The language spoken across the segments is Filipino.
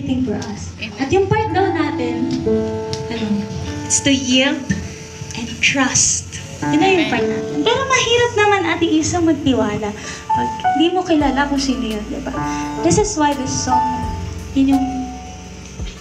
everything for us. At yung part daw natin, it's to yield and trust. Yun na yung part natin. Pero mahirap naman, Ate Isa, magtiwala pag di mo kilala kung sino yun, di ba? This is why this song, yun yung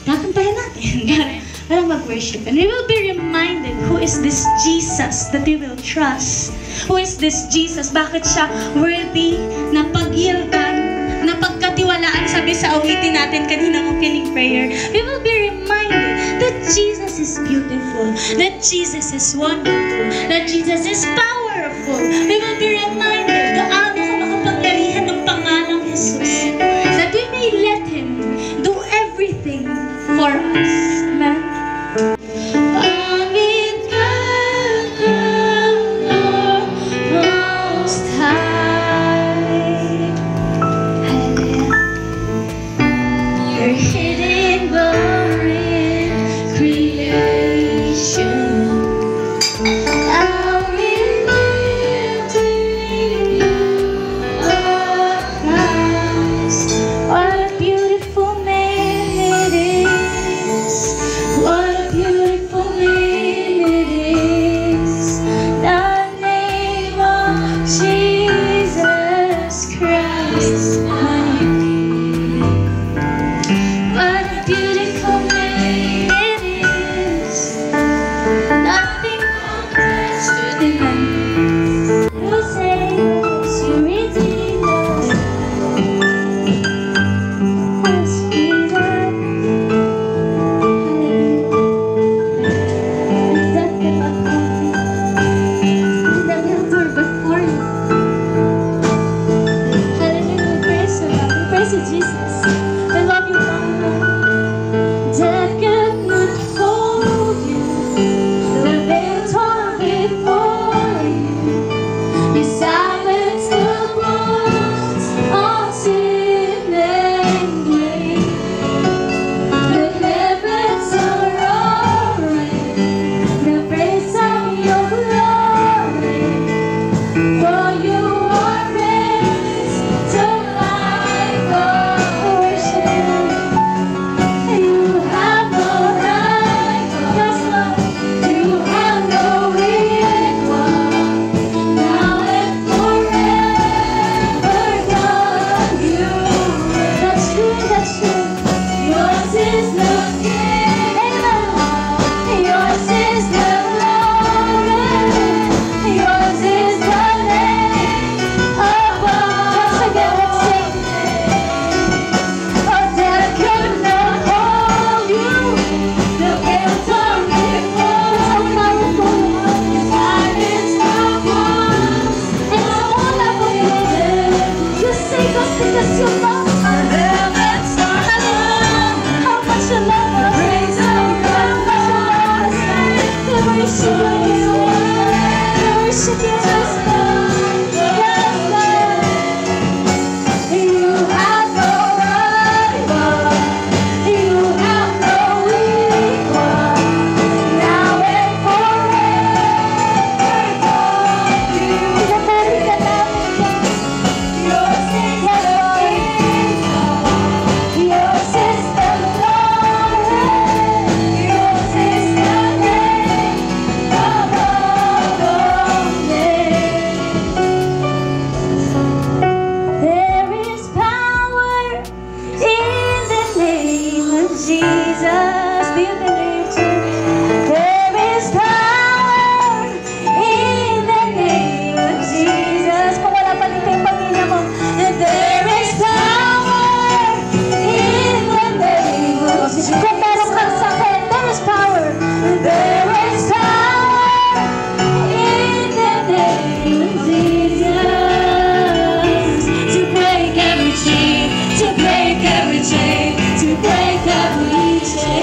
nakantahin natin. Parang mag-worship. And we will be reminded who is this Jesus that we will trust. Who is this Jesus? Bakit siya worthy na pag-yildan, na pagkatiwalaan, sabi sa awitin natin kaninang opening prayer. We will be reminded that Jesus is beautiful, that Jesus is wonderful, that Jesus is powerful. We will be reminded gaano ka makapangyarihan ng pangalang Jesus, that we may let Him do everything for us. Amen?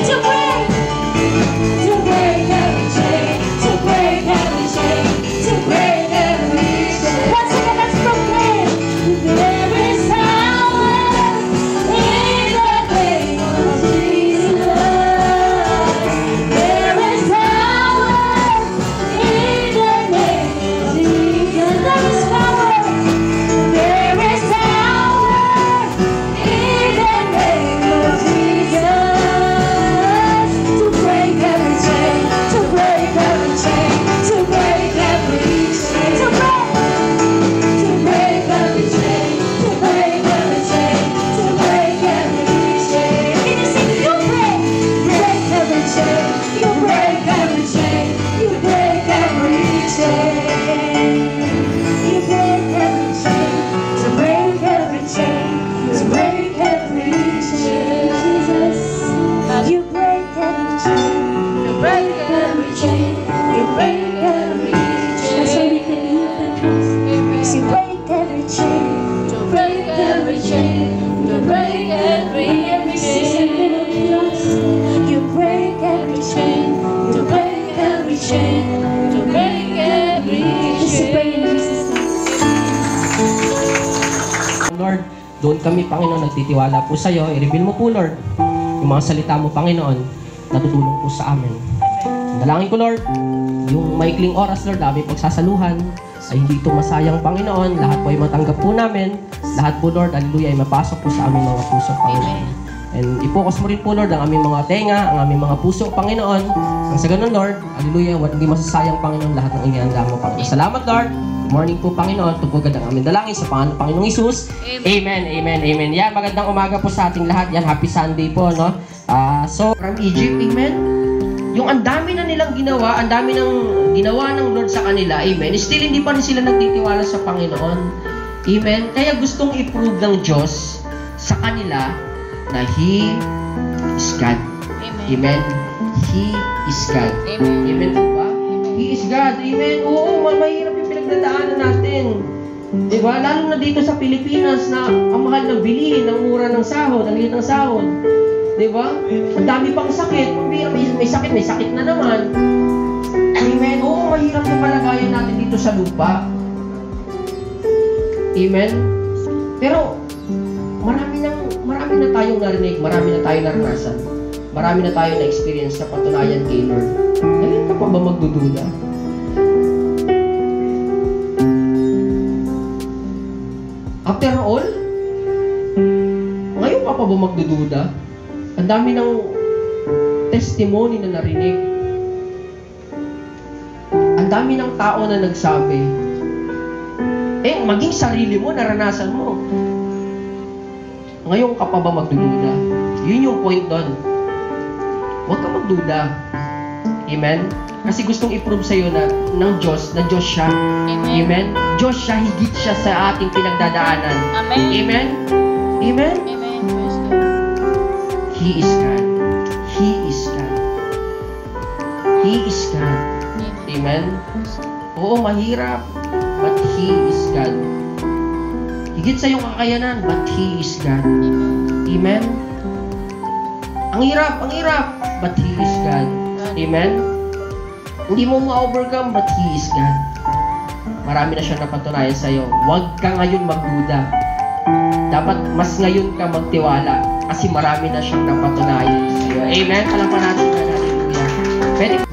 To break kami, Panginoon, nagtitiwala po sa iyo. I-reveal mo po, Lord, yung mga salita mo, Panginoon, natutulong po sa amin. Dalangin ko, Lord, yung maikling oras, Lord, na aming pagsasaluhan, ay hindi ito masayang, Panginoon. Lahat po ay matanggap po namin. Lahat po, Lord, hallelujah, ay mapasok po sa aming mga puso, Panginoon. And i-focus mo rin po, Lord, ang aming mga tenga, ang aming mga puso, Panginoon. Ang sa ganun, Lord, hallelujah, hindi masasayang, Panginoon, lahat ng inihanda mo, Panginoon. Salamat, Lord. Good morning po, Panginoon. Tugugad ang aming dalangin sa pangalan ng Panginoong Hesus. Amen, amen, amen. Yan, magandang umaga po sa ating lahat. Yan, happy Sunday po, no? So, from Egypt, amen. Yung ang dami na nilang ginawa, ang dami ng ginawa ng Lord sa kanila, amen. Still, hindi pa rin sila nagtitiwala sa Panginoon. Amen. Kaya gustong i-prove ng Diyos sa kanila na He is God. Amen. He is God. Amen po ba? He is God. Amen. Oo, mahirap yung pinagdadaanan natin. Diba? Lalo na dito sa Pilipinas na ang mahal ng bilihin, ang mura ng sahod, ang liit ng sahod. Diba? Ang dami pang sakit. May sakit na naman. Amen. Oo, mahirap yung palagayan natin dito sa lupa. Amen. Pero, marami na tayong narinig, marami na tayong naranasan. Marami na tayong na-experience na patunayan kay Lord. Ngayon ka pa ba magdududa? After all, ngayon ka pa ba magdududa? Ang dami ng testimony na narinig. Ang dami ng tao na nagsabi. Maging sarili mo, naranasan mo. Ngayon ka pa ba magdududa? Yun yung point doon. Huwag ka magduda. Amen? Kasi gustong i-prove sa'yo na ng Diyos, na Diyos siya. Amen? Diyos siya, higit siya sa ating pinagdadaanan. Amen? Amen? Amen? Amen. He is God. He is God. He is God. Amen? Oo, mahirap. But He is God. Higit sa iyong kakayanan, but He is God. Amen? Ang hirap, but He is God. Amen? Hindi mo ma-overcome, but He is God. Marami na siyang napatunayan sa iyo. Huwag ka ngayon magduda. Dapat mas ngayon ka magtiwala kasi marami na siyang napatunayan sa iyo. Amen? Alam pa natin na hallelujah. Pwede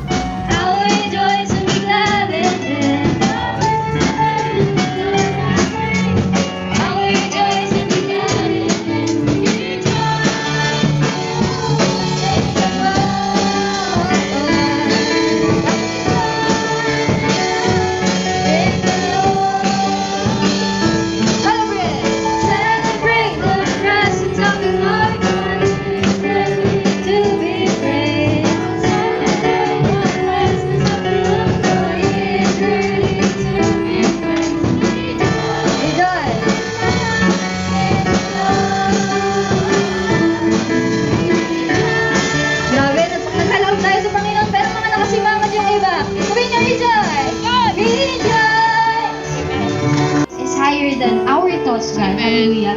than our thoughts, God. Hallelujah.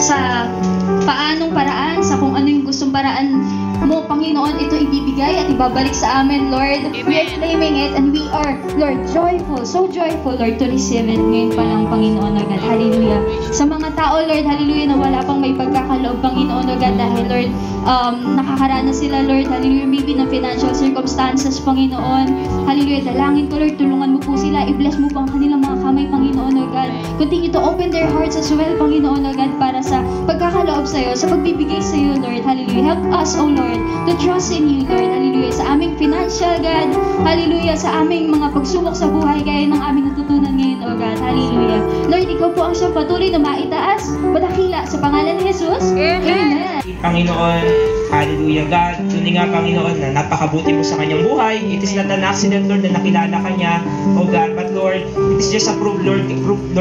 Sa paanong paraan, sa kung ano yung gustong paraan mo, Panginoon, ito ibibigay at ibabalik sa amin, Lord. We are claiming it and we are, Lord, joyful, so joyful, Lord, to receive it ngayon pa lang, Panginoon, O God. Hallelujah. Sa mga tao, Lord, hallelujah, na wala pang may pagkakaloob, Panginoon, O God, dahil, Lord, nakakaranas sila, Lord, hallelujah, maybe ng financial circumstances, Panginoon. Hallelujah, dalangin ko, Lord, tulungan mo po sila, i-bless mo po ang kanilang mga kamay, Panginoon, O God. Continue to open their hearts as well, Panginoon, O God, para sa pagkakaloob sa iyo, sa pagbibigay sa iyo, Lord, hallelujah. Help us, O Lord, to trust in you, Lord, hallelujah, sa aming financial, God, hallelujah, sa aming mga pagsubok sa buhay, gaya ng aming natutunan ngayon, O God, hallelujah. Lord, ikaw po ang siyang patuloy na maitaas, madakila, sa pangalan ni Jesus, Amen. Panginoon, hallelujah, God. Tunay nga, Panginoon, na napakabuti mo sa kanyang buhay. It is not an accident, Lord, na nakilala ka niya, oh God. But Lord, it is just a proof, Lord,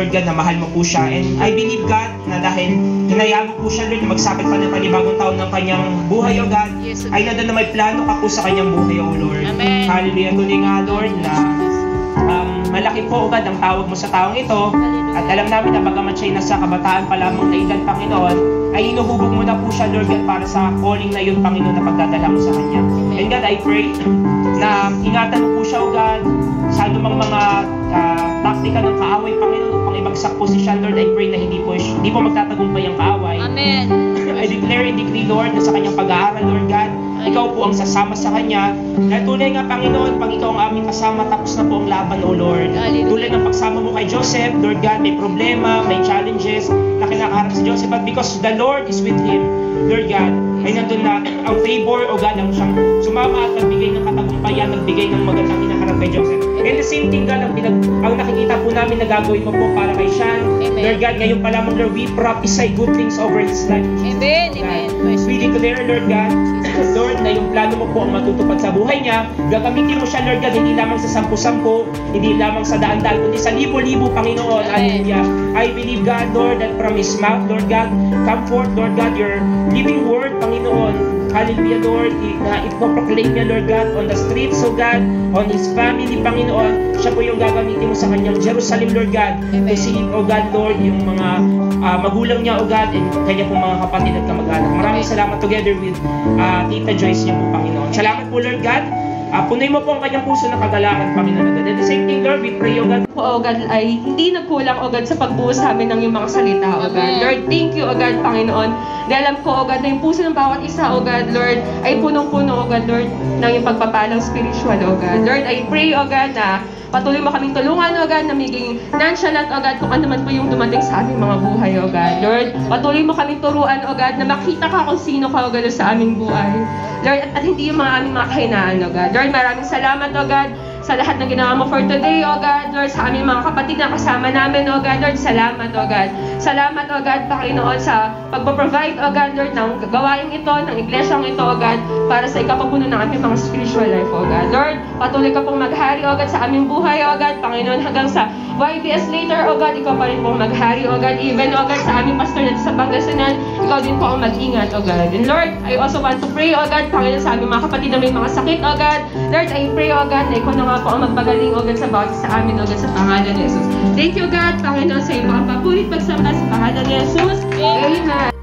God, na mahal mo po siya. And I believe, God, na dahil hinayaan mo po siya, Lord, na magsapit pa ng panibagong taon ng kanyang buhay, oh God, ay nandun na may plano ka po sa kanyang buhay, oh Lord. Amen. Hallelujah. Tunay nga, Lord, na malaki po, oh God, ang tawag mo sa taong ito. At alam namin na bagamat siya'y nasa kabataan pa lamang na edad, Panginoon, ay hinuhubog mo na po siya, Lord God, para sa calling na yun, Panginoon, na pagdadala mo sa Kanya. And God, I pray na ingatan mo po siya, O God, sa anumang mga taktika ng kaaway, Panginoon, upang ay bagsak po si Sean, Lord. I pray na hindi po magtatagumpay ang kaaway. Amen. I declare and decree, Lord, na sa kanyang pag-aaral, Lord God, ikaw po ang sasama sa kanya. Dahil tunay nga, Panginoon, pang ikaw ang aming kasama, tapos na po ang laban, O Lord. Hallelujah. Tulad ng pagsama mo kay Joseph, Lord God, may problema, may challenges na kinakaharap si Joseph, but because the Lord is with him, Lord God, ay nandun na ang favor, O God, ang siyang sumama at nagbigay ng katagumpayan, nagbigay ng magandang hinaharap kay Joseph. And the same thing, God, ang nakikita po namin na gagawin mo po para kay Sean. Amen. Lord God, ngayon pa lamang, Lord, we prophesy good things over his life. Amen. Amen. We declare, Lord God, Lord, na yung plano mo po ang matutupad sa buhay niya. Gagamitin mo siya, Lord God, hindi lamang sa 10-10, hindi lamang sa daan-daan, kundi sa libo-libo, Panginoon. Hallelujah. I believe, God, Lord, that from his mouth, Lord God, come forth, Lord God, your living word, Panginoon. Hallelujah, Lord, na ipoproclaim niya, Lord God, on the streets, O God, on his family, Panginoon. Siya po yung gagamitin mo sa kanyang Jerusalem, Lord God. Amen. To see, O God, Lord, yung mga magulang niya, O God, and kanya pong mga kapatid at kamag-anak. Maraming salamat together with Tita Joyce niya po, Panginoon. Salamat po, Lord God. Punoy mo po ang kanyang puso ng kagalakan, Panginoon. And the same thing, Lord, we pray, O God, O God, ay hindi nagkulang, O God, sa pagbuo sa amin ng iyong mga salita, O God. Amen. Lord, thank you, O God, Panginoon. Dahil alam ko, O God, na yung puso ng bawat isa, O God, Lord, ay punong-puno, O God, Lord, ng iyong pagpapalang spiritual, O God. Lord, I pray, O God, na patuloy mo kaming tulungan, O God, na maging nonchalant, O God, kung ano man po yung dumating sa aming mga buhay, O God. Lord, patuloy mo kaming turuan, O God, na makita ka kung sino ka, O God, sa aming buhay. Lord, at hindi yung mga aming mga kahinaan, O God. Lord, maraming salamat, O God, sa lahat ng ginawa mo for today, O God. Lord, sa aming mga kapatid na kasama namin, O God. Lord, salamat, O God. Salamat, O God, Panginoon, sa pagpaprovide, O God, Lord, ng gawain ito, ng iglesyang ito, O God, para sa ikapapuno ng aming mga spiritual life, O God. Lord, patuloy ka pong maghari, O God, sa aming buhay, O God, Panginoon, hanggang sa YBS later, O God, ikaw pa rin pong maghari, O God, even, O God, sa aming pastor na sa Pangasinan, ikaw din po ang mag-ingat, O God. And Lord, I also want to pray, O God, Panginoon, sa aming mga kapatid na may mga sakit, O God. Lord, I pray, O God, na ikaw na nga po ang magpagaling, O God, sa bawat sa amin, O God, sa pangalan ni Jesus. Thank you, God, Panginoon, sa iyong mga papulit pagsamba sa pangalan ni Jesus. Amen.